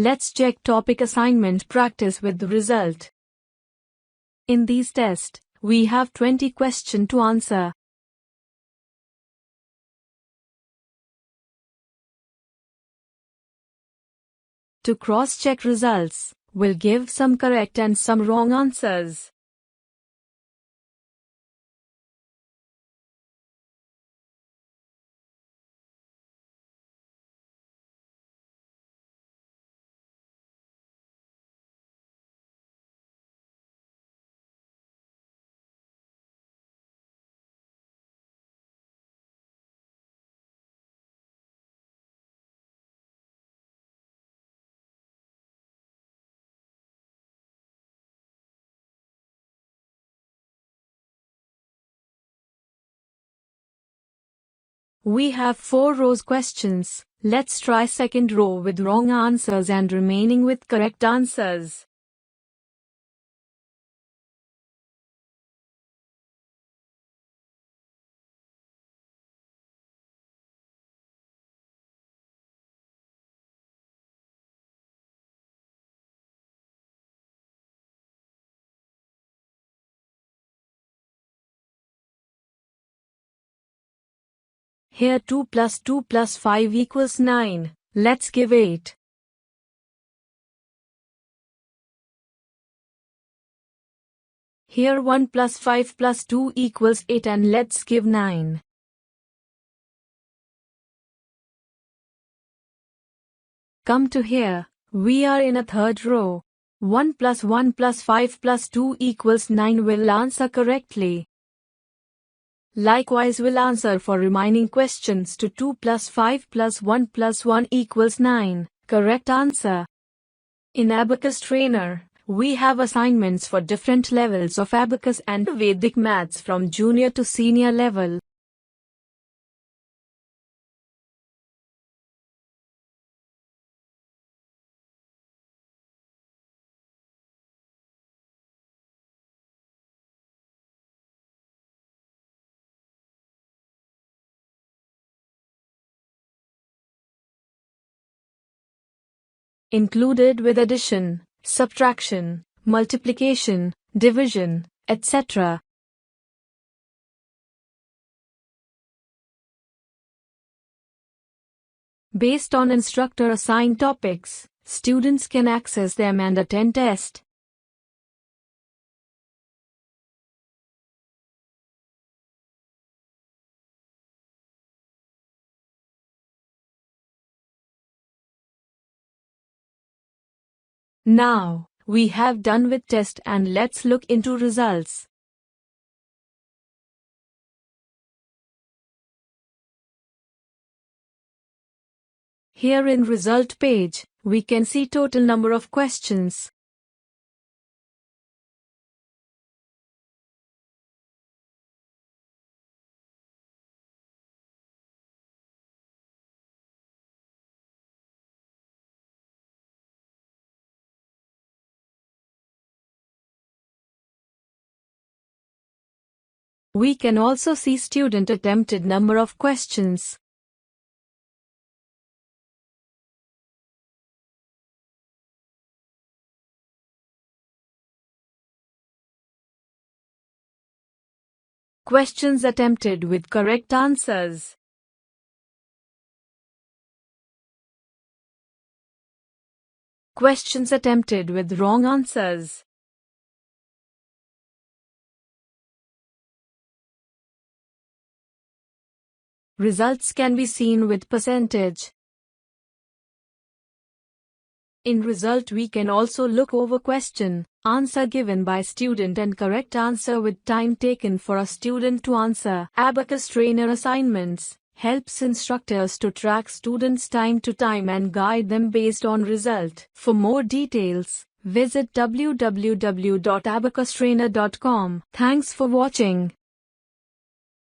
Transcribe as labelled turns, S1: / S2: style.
S1: Let's check topic assignment practice with the result. In these tests, we have 20 questions to answer. To cross-check results, we'll give some correct and some wrong answers. We have 4 rows questions. Let's try second row with wrong answers and remaining with correct answers. Here 2 plus 2 plus 5 equals 9. Let's give 8. Here 1 plus 5 plus 2 equals 8 and let's give 9. Come to here, we are in a third row. 1 plus 1 plus 5 plus 2 equals 9 will answer correctly. Likewise we'll answer for remaining questions to 2 plus 5 plus 1 plus 1 equals 9. Correct answer. In Abacus Trainer, we have assignments for different levels of Abacus and Vedic maths from junior to senior level. Included with addition, subtraction, multiplication, division, etc. Based on instructor assigned topics, students can access them and attend test. Now, we have done with test and let's look into results. Here in result page, we can see total number of questions. We can also see student attempted number of questions. Questions attempted with correct answers. Questions attempted with wrong answers. Results can be seen with percentage. In result we can also look over question, answer given by student and correct answer with time taken for a student to answer. Abacus Trainer Assignments helps instructors to track students' time to time and guide them based on result. For more details, visit www.abacustrainer.com. Thanks for watching.